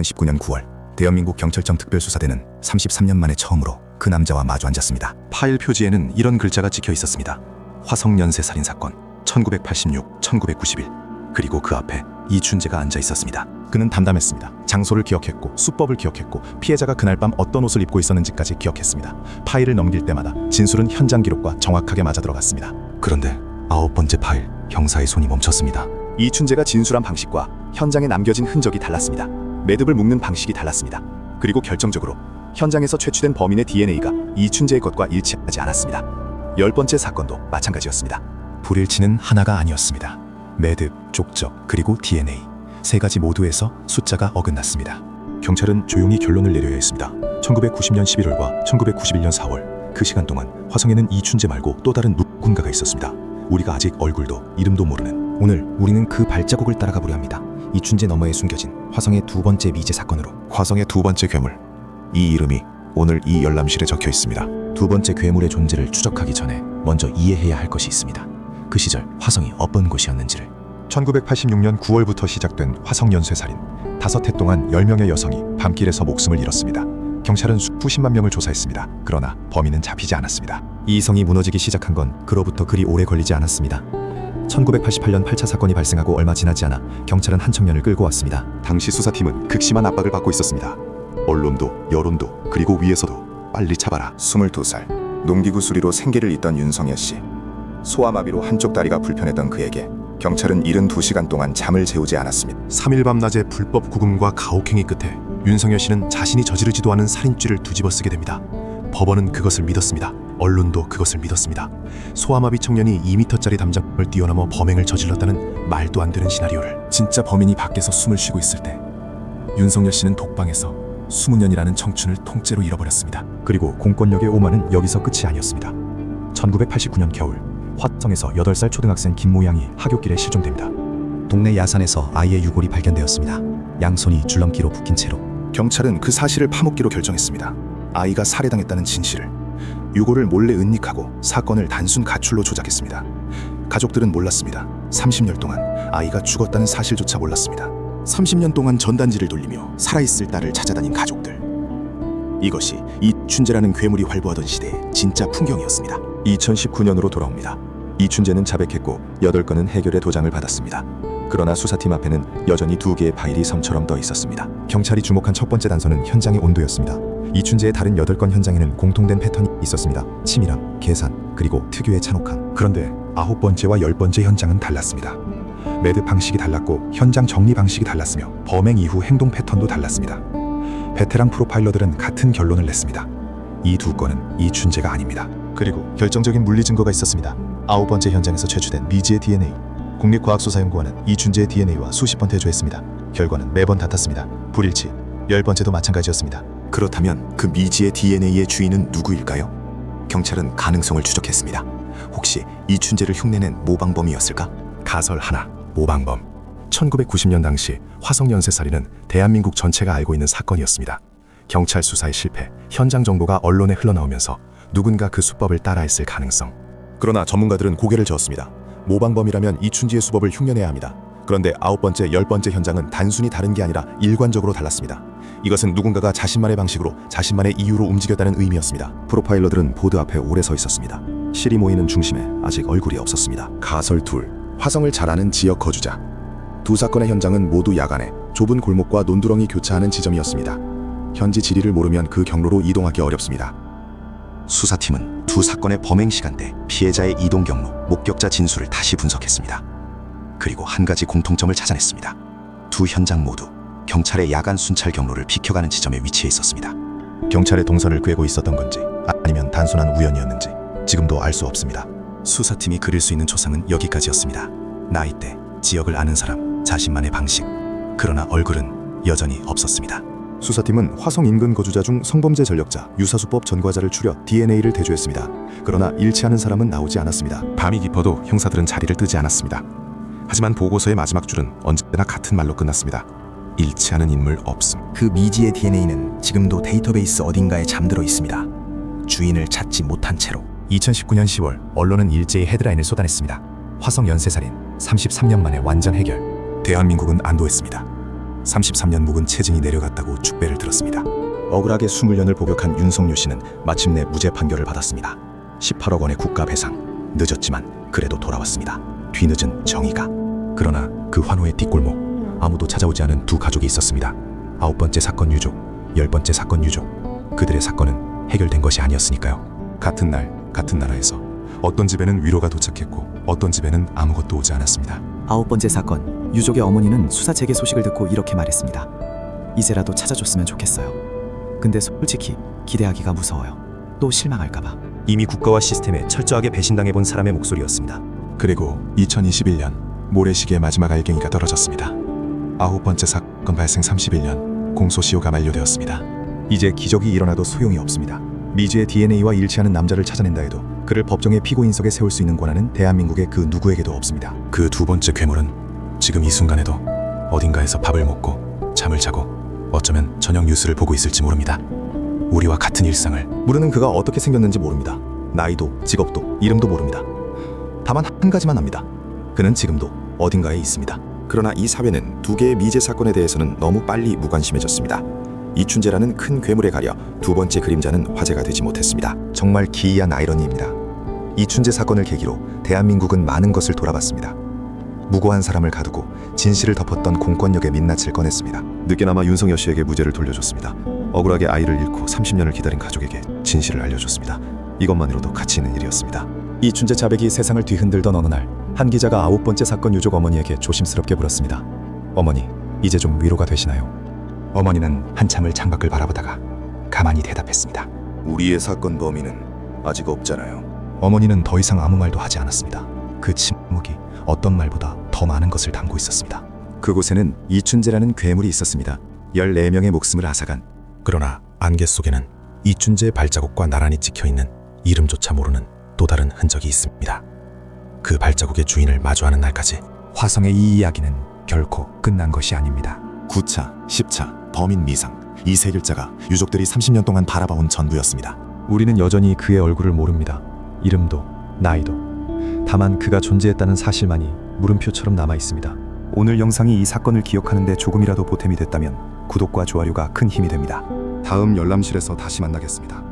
2019년 9월 대한민국 경찰청 특별수사대는 33년 만에 처음으로 그 남자와 마주 앉았습니다. 파일 표지에는 이런 글자가 찍혀 있었습니다. 화성 연쇄 살인 사건 1986, 1991. 그리고 그 앞에 이춘재가 앉아 있었습니다. 그는 담담했습니다. 장소를 기억했고 수법을 기억했고 피해자가 그날 밤 어떤 옷을 입고 있었는지까지 기억했습니다. 파일을 넘길 때마다 진술은 현장 기록과 정확하게 맞아들어갔습니다. 그런데 9번째 파일, 형사의 손이 멈췄습니다. 이춘재가 진술한 방식과 현장에 남겨진 흔적이 달랐습니다. 매듭을 묶는 방식이 달랐습니다. 그리고 결정적으로 현장에서 채취된 범인의 DNA가 이춘재의 것과 일치하지 않았습니다. 10번째 사건도 마찬가지였습니다. 불일치는 하나가 아니었습니다. 매듭, 족적, 그리고 DNA 세 가지 모두에서 숫자가 어긋났습니다. 경찰은 조용히 결론을 내려야 했습니다. 1990년 11월과 1991년 4월 그 시간 동안 화성에는 이춘재 말고 또 다른 누군가가 있었습니다. 우리가 아직 얼굴도 이름도 모르는. 오늘 우리는 그 발자국을 따라가 보려 합니다. 이춘재 너머에 숨겨진 화성의 두 번째 미제 사건으로. 화성의 두 번째 괴물. 이 이름이 오늘 이 열람실에 적혀 있습니다. 두 번째 괴물의 존재를 추적하기 전에 먼저 이해해야 할 것이 있습니다. 그 시절 화성이 어떤 곳이었는지를. 1986년 9월부터 시작된 화성 연쇄살인. 5해 동안 10명의 여성이 밤길에서 목숨을 잃었습니다. 경찰은 수십만 명을 조사했습니다. 그러나 범인은 잡히지 않았습니다. 이 성이 무너지기 시작한 건 그로부터 그리 오래 걸리지 않았습니다. 1988년 8차 사건이 발생하고 얼마 지나지 않아 경찰은 한 청년을 끌고 왔습니다. 당시 수사팀은 극심한 압박을 받고 있었습니다. 언론도, 여론도, 그리고 위에서도 빨리 잡아라. 22살, 농기구 수리로 생계를 잇던 윤성여 씨. 소아마비로 한쪽 다리가 불편했던 그에게 경찰은 72시간 동안 잠을 재우지 않았습니다. 3일 밤낮의 불법 구금과 가혹행위 끝에 윤성여 씨는 자신이 저지르지도 않은 살인죄를 뒤집어쓰게 됩니다. 법원은 그것을 믿었습니다. 언론도 그것을 믿었습니다. 소아마비 청년이 2m짜리 담장을 뛰어넘어 범행을 저질렀다는 말도 안 되는 시나리오를. 진짜 범인이 밖에서 숨을 쉬고 있을 때 윤석열 씨는 독방에서 20년이라는 청춘을 통째로 잃어버렸습니다. 그리고 공권력의 오만은 여기서 끝이 아니었습니다. 1989년 겨울 화성에서 8살 초등학생 김모양이 하굣길에 실종됩니다. 동네 야산에서 아이의 유골이 발견되었습니다. 양손이 줄넘기로 묶인 채로. 경찰은 그 사실을 파묻기로 결정했습니다. 아이가 살해당했다는 진실을. 유골을 몰래 은닉하고 사건을 단순 가출로 조작했습니다. 가족들은 몰랐습니다. 30년 동안 아이가 죽었다는 사실조차 몰랐습니다. 30년 동안 전단지를 돌리며 살아있을 딸을 찾아다닌 가족들. 이것이 이춘재라는 괴물이 활보하던 시대의 진짜 풍경이었습니다. 2019년으로 돌아옵니다. 이춘재는 자백했고 8건은 해결의 도장을 받았습니다. 그러나 수사팀 앞에는 여전히 2개의 파일이 섬처럼 떠 있었습니다. 경찰이 주목한 첫 번째 단서는 현장의 온도였습니다. 이춘재의 다른 8건 현장에는 공통된 패턴이 있었습니다. 치밀함, 계산, 그리고 특유의 잔혹함. 그런데 9번째와 10번째 현장은 달랐습니다. 매듭 방식이 달랐고 현장 정리 방식이 달랐으며 범행 이후 행동 패턴도 달랐습니다. 베테랑 프로파일러들은 같은 결론을 냈습니다. 이 2건은 이춘재가 아닙니다. 그리고 결정적인 물리 증거가 있었습니다. 9번째 현장에서 채취된 미지의 DNA. 국립과학수사연구원은 이춘재의 DNA와 수십 번 대조했습니다. 결과는 매번 같았습니다. 불일치. 10번째도 마찬가지였습니다. 그렇다면 그 미지의 DNA의 주인은 누구일까요? 경찰은 가능성을 추적했습니다. 혹시 이춘재를 흉내낸 모방범이었을까? 가설 하나, 모방범. 1990년 당시 화성 연쇄살인은 대한민국 전체가 알고 있는 사건이었습니다. 경찰 수사의 실패, 현장 정보가 언론에 흘러나오면서 누군가 그 수법을 따라했을 가능성. 그러나 전문가들은 고개를 저었습니다. 모방범이라면 이춘재의 수법을 흉내내야 합니다. 그런데 9번째, 10번째 현장은 단순히 다른 게 아니라 일관적으로 달랐습니다. 이것은 누군가가 자신만의 방식으로, 자신만의 이유로 움직였다는 의미였습니다. 프로파일러들은 보드 앞에 오래 서 있었습니다. 실이 모이는 중심에 아직 얼굴이 없었습니다. 가설 둘, 화성을 잘 아는 지역 거주자. 두 사건의 현장은 모두 야간에 좁은 골목과 논두렁이 교차하는 지점이었습니다. 현지 지리를 모르면 그 경로로 이동하기 어렵습니다. 수사팀은 두 사건의 범행 시간대, 피해자의 이동 경로, 목격자 진술을 다시 분석했습니다. 그리고 한 가지 공통점을 찾아냈습니다. 두 현장 모두 경찰의 야간 순찰 경로를 비켜가는 지점에 위치해 있었습니다. 경찰의 동선을 꿰고 있었던 건지 아니면 단순한 우연이었는지 지금도 알 수 없습니다. 수사팀이 그릴 수 있는 초상은 여기까지였습니다. 나이대, 지역을 아는 사람, 자신만의 방식. 그러나 얼굴은 여전히 없었습니다. 수사팀은 화성 인근 거주자 중 성범죄 전력자, 유사수법 전과자를 추려 DNA를 대조했습니다. 그러나 일치하는 사람은 나오지 않았습니다. 밤이 깊어도 형사들은 자리를 뜨지 않았습니다. 하지만 보고서의 마지막 줄은 언제나 같은 말로 끝났습니다. 일치하는 인물 없음. 그 미지의 DNA는 지금도 데이터베이스 어딘가에 잠들어 있습니다. 주인을 찾지 못한 채로. 2019년 10월 언론은 일제히 헤드라인을 쏟아냈습니다. 화성 연쇄살인 33년 만에 완전 해결. 대한민국은 안도했습니다. 33년 묵은 체증이 내려갔다고 축배를 들었습니다. 억울하게 20년을 복역한 윤석유 씨는 마침내 무죄 판결을 받았습니다. 18억 원의 국가 배상. 늦었지만 그래도 돌아왔습니다. 뒤늦은 정의가. 그러나 그 환호의 뒷골목, 아무도 찾아오지 않은 두 가족이 있었습니다. 9번째 사건 유족, 10번째 사건 유족. 그들의 사건은 해결된 것이 아니었으니까요. 같은 날, 같은 나라에서 어떤 집에는 위로가 도착했고 어떤 집에는 아무것도 오지 않았습니다. 9번째 사건, 유족의 어머니는 수사 재개 소식을 듣고 이렇게 말했습니다. 이제라도 찾아줬으면 좋겠어요. 근데 솔직히 기대하기가 무서워요. 또 실망할까봐. 이미 국가와 시스템에 철저하게 배신당해본 사람의 목소리였습니다. 그리고 2021년 모래시계의 마지막 알갱이가 떨어졌습니다. 9번째 사건 발생 31년 공소시효가 만료되었습니다. 이제 기적이 일어나도 소용이 없습니다. 미주의 DNA와 일치하는 남자를 찾아낸다 해도 그를 법정의 피고인석에 세울 수 있는 권한은 대한민국의 그 누구에게도 없습니다. 그 두 번째 괴물은 지금 이 순간에도 어딘가에서 밥을 먹고 잠을 자고 어쩌면 저녁 뉴스를 보고 있을지 모릅니다. 우리와 같은 일상을. 모르는 그가 어떻게 생겼는지 모릅니다. 나이도 직업도 이름도 모릅니다. 다만 한 가지만 압니다. 그는 지금도 어딘가에 있습니다. 그러나 이 사회는 두 개의 미제 사건에 대해서는 너무 빨리 무관심해졌습니다. 이춘재라는 큰 괴물에 가려 두 번째 그림자는 화제가 되지 못했습니다. 정말 기이한 아이러니입니다. 이춘재 사건을 계기로 대한민국은 많은 것을 돌아봤습니다. 무고한 사람을 가두고 진실을 덮었던 공권력의 민낯을 꺼냈습니다. 늦게나마 윤석여 씨에게 무죄를 돌려줬습니다. 억울하게 아이를 잃고 30년을 기다린 가족에게 진실을 알려줬습니다. 이것만으로도 가치 있는 일이었습니다. 이춘재 자백이 세상을 뒤흔들던 어느 날, 한 기자가 9번째 사건 유족 어머니에게 조심스럽게 물었습니다. 어머니, 이제 좀 위로가 되시나요? 어머니는 한참을 창밖을 바라보다가 가만히 대답했습니다. 우리의 사건 범인은 아직 없잖아요. 어머니는 더 이상 아무 말도 하지 않았습니다. 그 침묵이 어떤 말보다 더 많은 것을 담고 있었습니다. 그곳에는 이춘재라는 괴물이 있었습니다. 14명의 목숨을 앗아간. 그러나 안개 속에는 이춘재의 발자국과 나란히 찍혀있는 이름조차 모르는 또 다른 흔적이 있습니다. 그 발자국의 주인을 마주하는 날까지 화성의 이 이야기는 결코 끝난 것이 아닙니다. 9차, 10차, 범인 미상. 이 세 글자가 유족들이 30년 동안 바라봐온 전부였습니다. 우리는 여전히 그의 얼굴을 모릅니다. 이름도 나이도. 다만 그가 존재했다는 사실만이 물음표처럼 남아 있습니다. 오늘 영상이 이 사건을 기억하는 데 조금이라도 보탬이 됐다면 구독과 좋아요가 큰 힘이 됩니다. 다음 열람실에서 다시 만나겠습니다.